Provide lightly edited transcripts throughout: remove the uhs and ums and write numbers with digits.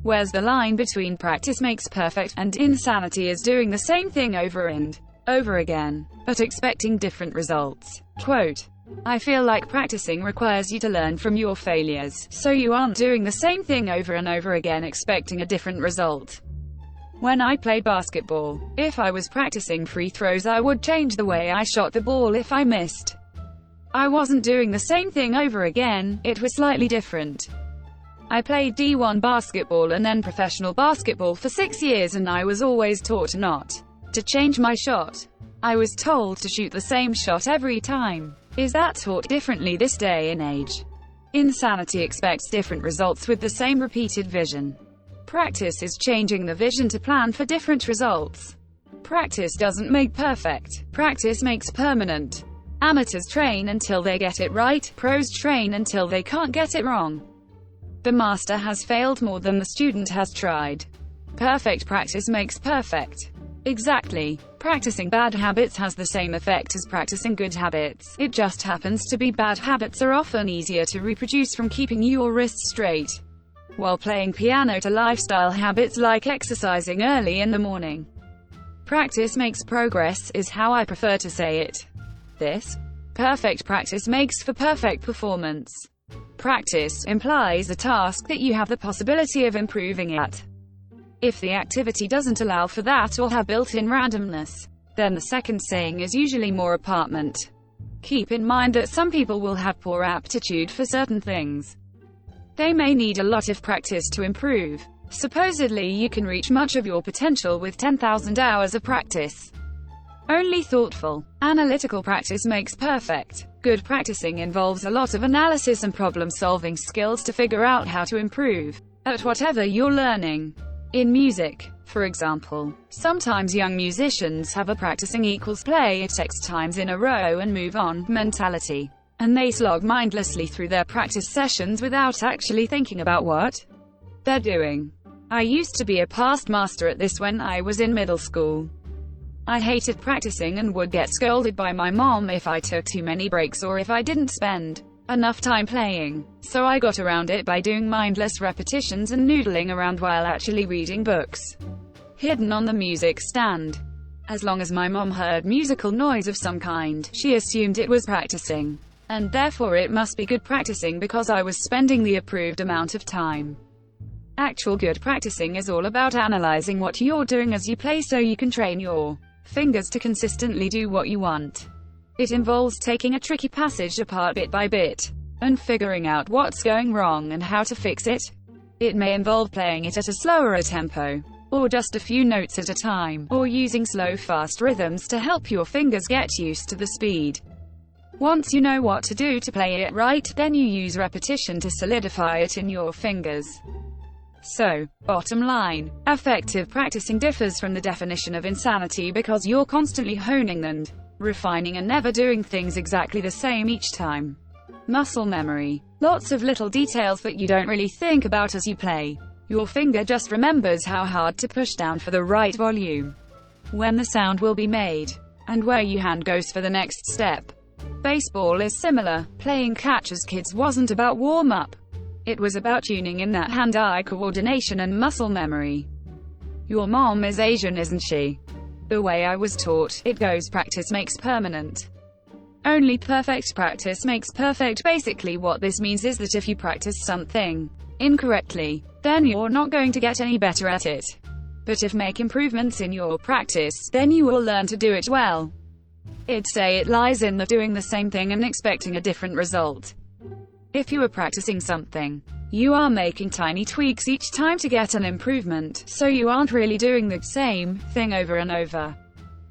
Where's the line between practice makes perfect and insanity is doing the same thing over and over again, but expecting different results? Quote, I feel like practicing requires you to learn from your failures, so you aren't doing the same thing over and over again expecting a different result. When I played basketball, if I was practicing free throws, I would change the way I shot the ball if I missed. I wasn't doing the same thing over again, it was slightly different. I played D1 basketball and then professional basketball for 6 years, and I was always taught not to change my shot. I was told to shoot the same shot every time. Is that taught differently this day and age? Insanity expects different results with the same repeated vision. Practice is changing the vision to plan for different results. Practice doesn't make perfect. Practice makes permanent. Amateurs train until they get it right, pros train until they can't get it wrong. The master has failed more than the student has tried. Perfect practice makes perfect. Exactly. Practicing bad habits has the same effect as practicing good habits. It just happens to be bad habits are often easier to reproduce from keeping your wrists straight while playing piano to lifestyle habits like exercising early in the morning. Practice makes progress is how I prefer to say it. This perfect practice makes for perfect performance. Practice implies a task that you have the possibility of improving at. If the activity doesn't allow for that or have built-in randomness, then the second saying is usually more apartment. Keep in mind that some people will have poor aptitude for certain things. They may need a lot of practice to improve. Supposedly you can reach much of your potential with 10,000 hours of practice. Only thoughtful, analytical practice makes perfect. Good practicing involves a lot of analysis and problem-solving skills to figure out how to improve at whatever you're learning. In music, for example, sometimes young musicians have a practicing equals play it X times in a row and move on mentality, and they slog mindlessly through their practice sessions without actually thinking about what they're doing. I used to be a past master at this when I was in middle school. I hated practicing and would get scolded by my mom if I took too many breaks or if I didn't spend enough time playing. So I got around it by doing mindless repetitions and noodling around while actually reading books hidden on the music stand. As long as my mom heard musical noise of some kind, she assumed it was practicing, and therefore it must be good practicing because I was spending the approved amount of time. Actual good practicing is all about analyzing what you're doing as you play so you can train your fingers to consistently do what you want. It involves taking a tricky passage apart bit by bit, and figuring out what's going wrong and how to fix it. It may involve playing it at a slower tempo, or just a few notes at a time, or using slow fast rhythms to help your fingers get used to the speed. Once you know what to do to play it right, then you use repetition to solidify it in your fingers. So, bottom line, effective practicing differs from the definition of insanity because you're constantly honing and refining and never doing things exactly the same each time. Muscle memory. Lots of little details that you don't really think about as you play. Your finger just remembers how hard to push down for the right volume, when the sound will be made, and where your hand goes for the next step. Baseball is similar. Playing catch as kids wasn't about warm-up. It was about tuning in that hand-eye coordination and muscle memory. Your mom is Asian, isn't she? The way I was taught, it goes practice makes permanent. Only perfect practice makes perfect. Basically what this means is that if you practice something incorrectly, then you're not going to get any better at it. But if make improvements in your practice, then you will learn to do it well. I'd say it lies in the doing the same thing and expecting a different result. If you are practicing something, you are making tiny tweaks each time to get an improvement, so you aren't really doing the same thing over and over.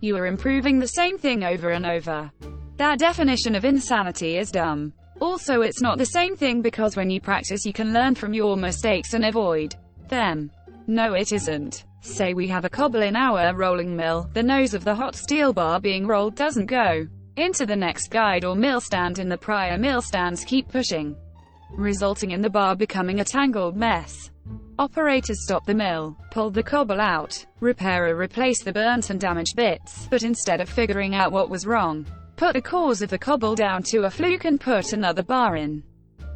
You are improving the same thing over and over. That definition of insanity is dumb. Also, it's not the same thing because when you practice you can learn from your mistakes and avoid them. No, it isn't. Say we have a cobble in our rolling mill, the nose of the hot steel bar being rolled doesn't go into the next guide or mill stand, and the prior mill stands keep pushing, resulting in the bar becoming a tangled mess. Operators stop the mill, pull the cobble out, repair or replace the burnt and damaged bits, but instead of figuring out what was wrong, put the cause of the cobble down to a fluke and put another bar in,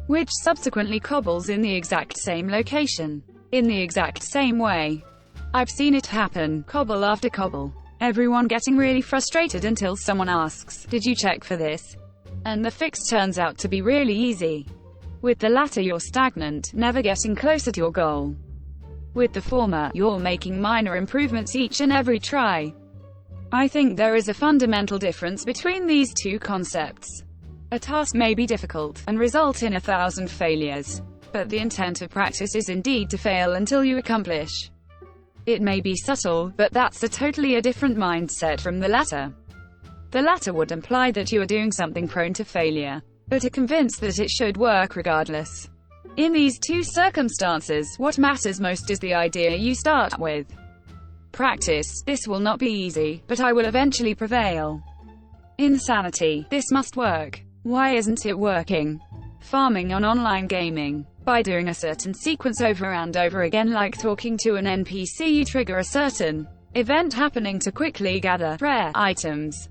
which subsequently cobbles in the exact same location. in the exact same way. I've seen it happen, cobble after cobble. Everyone getting really frustrated until someone asks, "Did you check for this?" And the fix turns out to be really easy. With the latter, you're stagnant, never getting closer to your goal. With the former, you're making minor improvements each and every try. I think there is a fundamental difference between these two concepts. A task may be difficult, and result in 1,000 failures. But the intent of practice is indeed to fail until you accomplish. It may be subtle, but that's a totally different mindset from the latter. The latter would imply that you are doing something prone to failure, but are convinced that it should work regardless. In these two circumstances, what matters most is the idea you start with. Practice, this will not be easy, but I will eventually prevail. Insanity, this must work. Why isn't it working? Farming on online gaming. By doing a certain sequence over and over again, like talking to an NPC, you trigger a certain event happening to quickly gather rare items.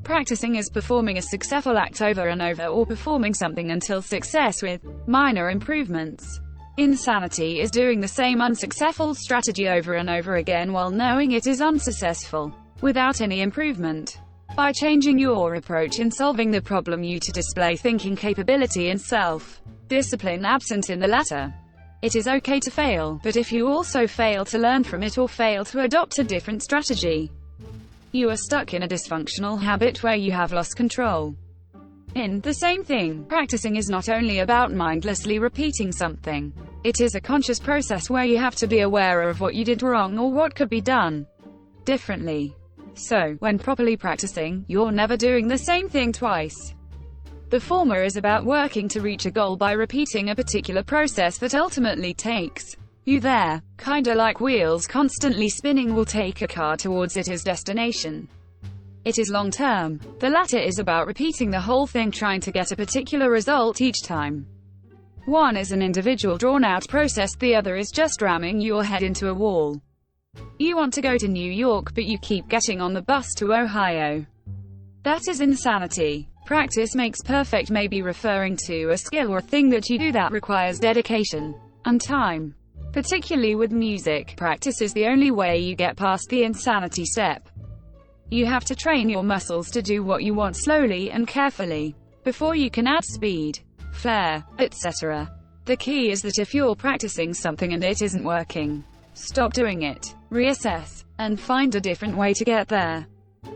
Practicing is performing a successful act over and over, or performing something until success with minor improvements. Insanity is doing the same unsuccessful strategy over and over again while knowing it is unsuccessful, without any improvement. By changing your approach in solving the problem, you to display thinking capability and self-discipline absent in the latter. It is okay to fail, but if you also fail to learn from it or fail to adopt a different strategy, you are stuck in a dysfunctional habit where you have lost control. In the same thing, practicing is not only about mindlessly repeating something. It is a conscious process where you have to be aware of what you did wrong or what could be done differently. So, when properly practicing, you're never doing the same thing twice. The former is about working to reach a goal by repeating a particular process that ultimately takes you there. Kinda like wheels constantly spinning will take a car towards its destination. It is long-term. The latter is about repeating the whole thing, trying to get a particular result each time. One is an individual drawn-out process, the other is just ramming your head into a wall. You want to go to New York, but you keep getting on the bus to Ohio. That is insanity. Practice makes perfect may be referring to a skill or a thing that you do that requires dedication and time. Particularly with music, practice is the only way you get past the insanity step. You have to train your muscles to do what you want slowly and carefully, before you can add speed, flair, etc. The key is that if you're practicing something and it isn't working, stop doing it, reassess, and find a different way to get there.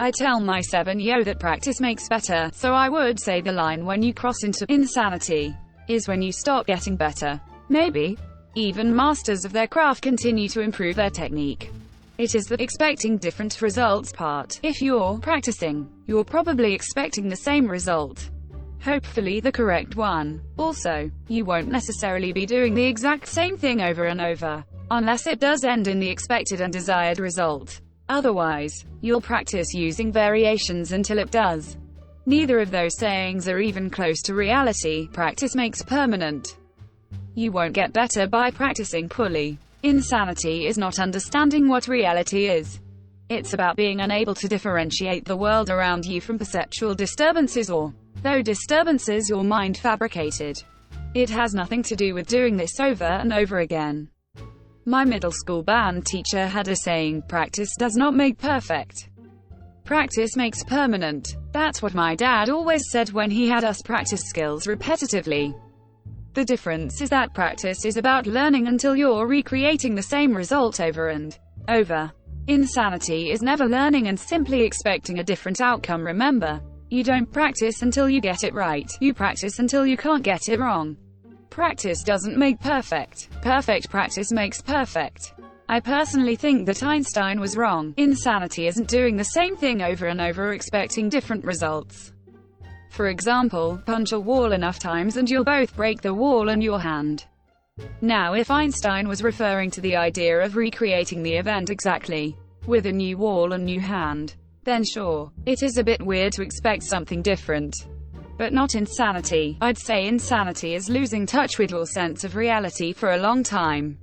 I tell my 7-year-old that practice makes better, so I would say the line when you cross into insanity is when you stop getting better. Maybe even masters of their craft continue to improve their technique. It is the expecting different results part. If you're practicing, you're probably expecting the same result. Hopefully the correct one. Also, you won't necessarily be doing the exact same thing over and over, unless it does end in the expected and desired result. Otherwise, you'll practice using variations until it does. Neither of those sayings are even close to reality. Practice makes permanent. You won't get better by practicing poorly. Insanity is not understanding what reality is. It's about being unable to differentiate the world around you from perceptual disturbances, or, though disturbances your mind fabricated. It has nothing to do with doing this over and over again. My middle school band teacher had a saying, practice does not make perfect. Practice makes permanent. That's what my dad always said when he had us practice skills repetitively. The difference is that practice is about learning until you're recreating the same result over and over. Insanity is never learning and simply expecting a different outcome. Remember, you don't practice until you get it right. You practice until you can't get it wrong. Practice doesn't make perfect. Perfect practice makes perfect. I personally think that Einstein was wrong. Insanity isn't doing the same thing over and over expecting different results. For example, punch a wall enough times and you'll both break the wall and your hand. Now, if Einstein was referring to the idea of recreating the event exactly, with a new wall and new hand, then sure, it is a bit weird to expect something different. But not insanity. I'd say insanity is losing touch with your sense of reality for a long time.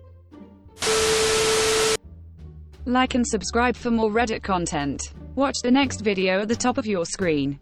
Like and subscribe for more Reddit content. Watch the next video at the top of your screen.